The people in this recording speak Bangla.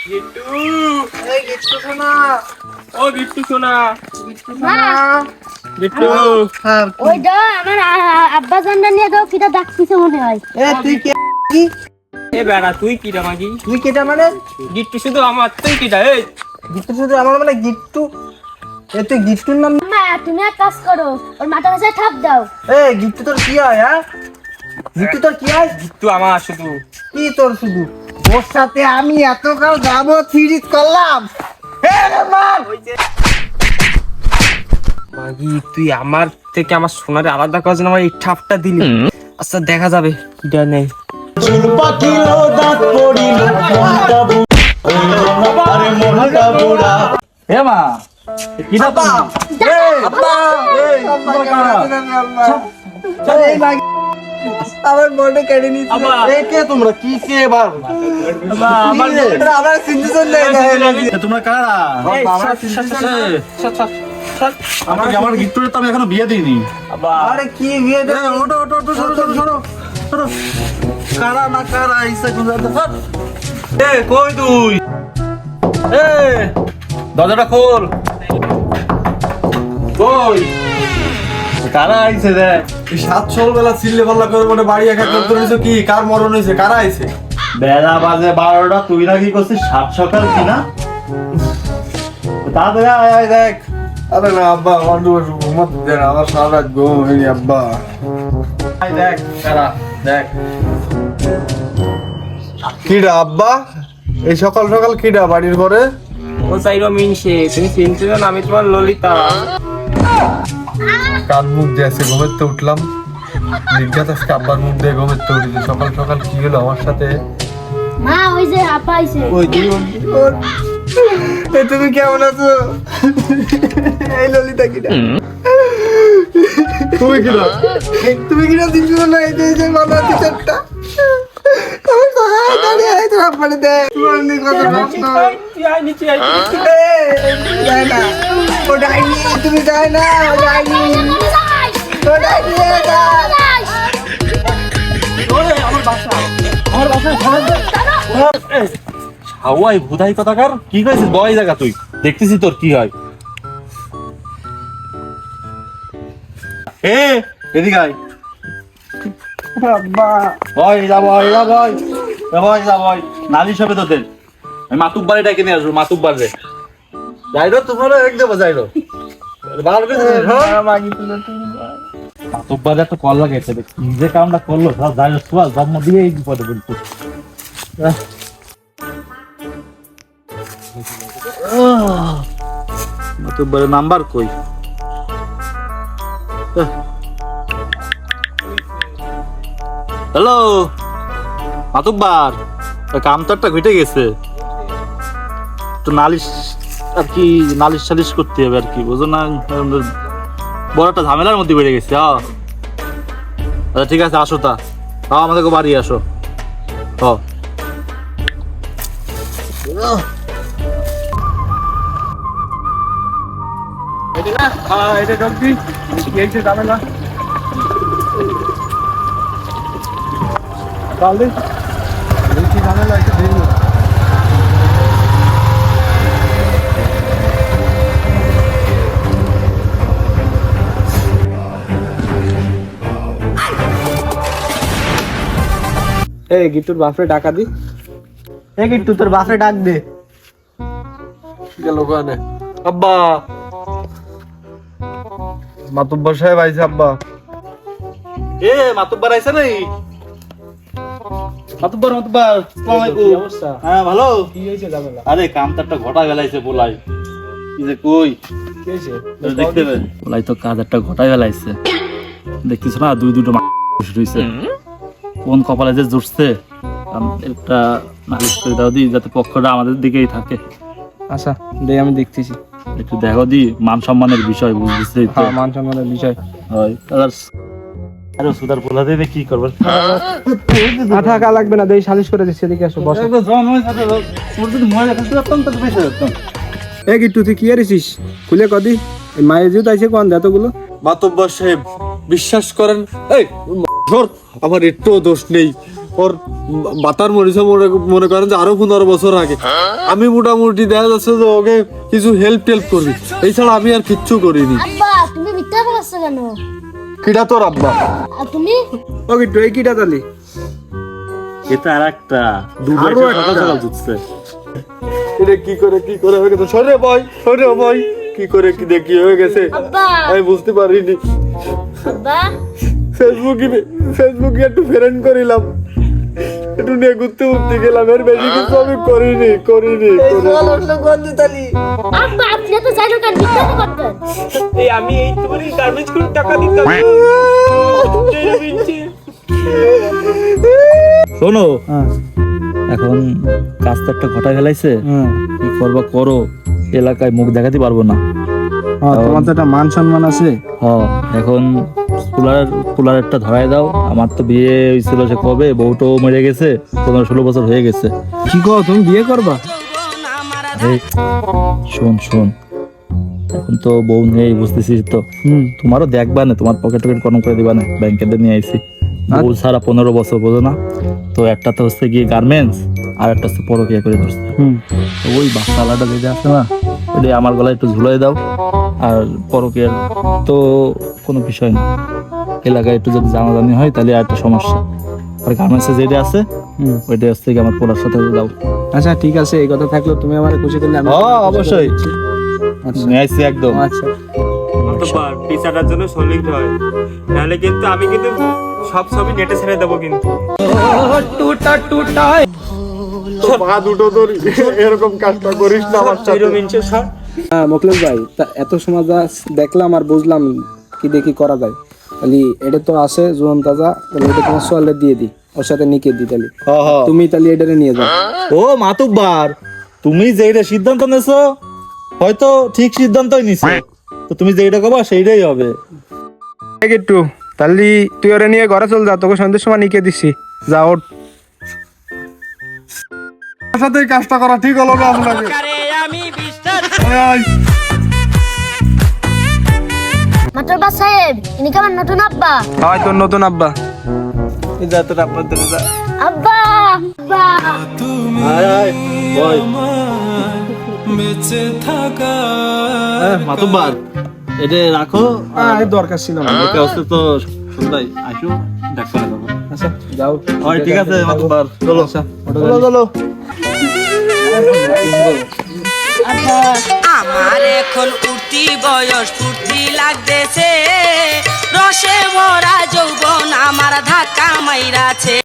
গিট্টু, এই গিট্টু শোনা, ও গিট্টু শোনা, গিট্টু শোনা। গিট্টু। হ্যাঁ, ওই দাও আমার আব্বা জানটা নিয়ে দাও কিটা ডাকতেছে মনে হয়। এ তুই কে কি? এ বেড়া তুই কি রে মাগি? তুই কেটা মানে? গিট্টু শুধু আমার, তুই কিটা? এই গিট্টু শুধু আমার মানে গিট্টু। এ তুই গিট্টুর নাম? মা তুমি এক কাজ করো, ওর মাথা কাছে থাপ দাও। এ গিট্টু তোর কি হয় হ্যাঁ? গিট্টু তোর কি হয়? গিট্টু আমার শুধু। কি তোর শুধু? ওর সাথে আমি এতকাল যাবো সিরিজ করলাম। এ রে মার! মাগি তুই আমার থেকে আমার সোনারে আলাদা করার জন্য আমার এই ঠাপটা দিলি। আচ্ছা দেখা যাবে কিটা নেই। চুল পাকিলো দাঁত পড়িল মনটা আরে মনটা বুড়া হে মা কিটা আব্বা! আব্বা! আব্বা কারা? এই মাগি আমার মনে কেড়ে নিয়েছে। আব্বা! এ কে তোমরা কি কে এবার আমার এটা আমার সিনজেশন নেই না। তোমরা কারা আমার গিট্টুরে তো আমি এখনো বিয়ে দিইনি আরে কি বিয়ে দে? ওটো ওটো ওটো সরো সরো সরো সরো কারা না কারা ইসে কোন এ কই তুই এ দরজাটা খোল কই কারা আইছে রে এই 7 বেলা চিল্লে পাল্লা করে মনে বাড়ি একা করতে রইছো কি কার মরণ হইছে কারা আইছে বেলা বাজে 12টা তুই না কি করছিস 7 সকাল কিনা তাড়াতাড়ি আয় আয় দেখ আরে না আব্বা আমার ঘুমাতে দেন আমার সারা রাত ঘুম হয়নি আব্বা আয় দেখ কারা দেখ কিডা আব্বা এই সকাল সকাল কিডা বাড়ির ঘরে ও চাইরো মিনসে, তুমি চিনতে না আমি তোমার ললিতা। কার মুখ দিয়ে আজকে ঘুমেতে উঠলাম নির্ঘাত আজকে আব্বার মুখ দিয়ে ঘুমেতে উঠেছি সকাল সকাল কি হলো আমার সাথে মা ওই যে আপা আইছে। ওই জীবন এ তুমি কেমন আছো? এই ললিতা কিনা? তুমি কিডা তুমি কিনা দিচ্ছ না এই যে মামা টিচারটা আমার সহায় দাঁড়িয়ে আছে আপনারে দে তোমার নিয়ে কথা প্রশ্ন তুই আয় নিচে আয়। যায় না ও ডাইনি তুমি যায় না ও ডাইনি ও ডাইনি হাওয়াই ভুদাই কথাকার কি কইছিস বয় জায়গা তুই দেখতেছি তোর কি হয় এ এদিকে আয় আব্বা ভয় যা ভয় যা ভয় যা ভয় যা ভয় নালিশ হবে তোদের আমি মাতুব্বারে ডেকে নিয়ে আসবো মাতুব্বার রে যাইরো তোমার এক দেবো যাইরো বার করে মাগি তুলো তুমি মাতুব্বারে একটা কল লাগাইছে দেখ নিজে কামটা করলো সব যাইরো সুয়াল জন্ম দিয়ে এই বিপদে বলতো মাতুব্বারের নাম্বার কই হ্যালো মাতুব্বার কাম তো একটা ঘটে গেছে তো নালিশ আর কি নালিশ সালিশ করতে হবে আর কি বুঝো না বড় একটা ঝামেলার মধ্যে বেড়ে গেছে আচ্ছা ঠিক আছে আসো তা আমাদের বাড়ি আসো এটা ঢুকবি, এই যে ঝামেলা। তাহলে দেখি ঝামেলা একটা দেখি এই গিট্টুর বাপরে ডাকা দি এই গিট্টু তোর বাপরে ডাক দে গেল ওখানে আব্বা মাতুব্বর সাহেব আইছে আব্বা এ মাতুব্বার আইছে নাই মাতুব্বার আসসালামু আলাইকুম অবস্থা হ্যাঁ ভালো কি হয়েছে ঝামেলা আরে কামটা একটা ঘটা গেলাইছে বলাই কি যে কই কি হয়েছে দেখতে হবে বলাই তো কাজ একটা ঘটাই গেলাইছে দেখতেছ না দুটো রইছে কোন কপালে যে জুটছে একটা নালিশ করে দাও দি যাতে পক্ষটা আমাদের দিকেই থাকে আচ্ছা দে আমি দেখতেছি একটু দেখো দি মান সম্মানের বিষয় বুঝতেছি তো হ্যাঁ মান সম্মানের বিষয় হয় আরে সুদার বলা দেবে কি করবে থাকা লাগবে না দেই সালিশ করে দিচ্ছি এদিকে আসো বসো এ গিট্টু তুই কি আরিছিস খুলে কদি এই মায়ের জিউ তাইছে কোন এতগুলো মাতুব্বর সাহেব বিশ্বাস করেন এই ধর আমার একটু দোষ নেই ওর বাতার মরিছে মনে করেন যে আরো 15 বছর আগে। আমি মোটামুটি দেখা যাচ্ছে যে ওকে কিছু হেল্প করবি, এছাড়া আমি আর কিচ্ছু করিনি। আব্বা তুমি মিথ্যা বলছো কেন? কিটা তোর আব্বা? আর তুমি ও কি তুই কিটা তালি? এটা আর একটা দুটো আরো সকাল একটা। সকাল জুটছে। এটা কি করে হয়ে গেছে? সরে ভাই কি করে কি দেখি হয়ে গেছে আব্বা আমি বুঝতে পারিনি। আব্বা ফেসবুকে একটু ফ্রেন্ড করিলাম, একটু নিয়ে ঘুরতে গেলাম, এর বেশি কিছু আমি করিনি। আব্বা আপনি তো জানো কেন মিথ্যা করতেন? এই আমি এই তোমার গার্মেন্টস করে টাকা দিতাম। শোনো, এখন কাজ তো একটা ঘটা ফেলাইছে, কি করবা করো, এলাকায় মুখ দেখাতে পারবো না। তোমার তো একটা মান সম্মান আছে। এখন কুলার একটা ধরাই দাও। আমার তো বিয়ে হয়েছিল সে কবে, বউটো মরে গেছে, 15-16 বছর হয়ে গেছে। কি কো তুমি বিয়ে করবা? আরে শোন, এখন তো বউ নেই বুঝতেছিস তো, তোমারও দেখবা না, তোমার পকেট কর্ম করে দিবা না, ব্যাংকে নিয়ে আইছি। বউ ছাড়া 15 বছর, বোঝো না তো? একটা তো হচ্ছে গিয়ে গার্মেন্টস, আর একটা হচ্ছে পরকিয়া করে ধরছে। তো ওই বাচ্চালাটা যেটা আছে না, ওইটা আমার গলায় একটু ঝুলাই দাও। আর পরকিয়ার তো কোনো বিষয় না, এলাকায় একটু যদি জানাজানি হয় তাহলে আর একটা সমস্যা। আর গার্মেন্টসে যেটা আছে ওইটা হচ্ছে গিয়ে আমার পোলার সাথে দাও। আচ্ছা ঠিক আছে, এই কথা থাকলো, তুমি আমার খুশি করলে আমি অবশ্যই নিয়ে আইছি একদম। আচ্ছা অতঃপর পিছাটার জন্য সলিড হয়, নাহলে কিন্তু আমি কিন্তু সব ছবি নেটে ছেড়ে দেবো কিন্তু। পা দুটো ধরি, এরকম কাজটা করিস না আমার সাথে। হ্যাঁ মোকলেশ ভাই, তা এত সময় যা দেখলাম আর বুঝলাম কি দেখি করা যায়। তাহলে এটা তো আছে জোন তাজা, তাহলে এটা তোমার সোয়ালে দিয়ে দিই, ওর সাথে নিকে দিই। তাহলে তুমি তাহলে এটারে নিয়ে যাও। ও মাতুব্বার, তুমি যেটা সিদ্ধান্ত নেছো হয়তো ঠিক সিদ্ধান্তই নিছো, তো তুমি যেটা কবা সেইটাই হবে। একটু তাহলে তুই ওরে নিয়ে ঘরে চল যা, তোকে সন্ধ্যের সময় নিকে দিচ্ছি, যা ওঠ। আমার সাথে এই কাজটা করা ঠিক হলো না আপনাকে। মাতরবা সাহেব ইনি কেমন নতুন আব্বা? হয় তোর নতুন আব্বা। আব্বা আব্বা মাতুব্বার এটা রাখো, আর দরকার ছিল না। এটা হচ্ছে তো সন্ধ্যায় আসো ডাক্তার দেখাবো। আচ্ছা যাও। হয় ঠিক আছে মাতুব্বার, চলো চলো। আমার এখন উঠতি বয়স, ফুর্তি লাগতেছে, রসে ভরা যৌবন আমার ধাক্কা মাইরাছে।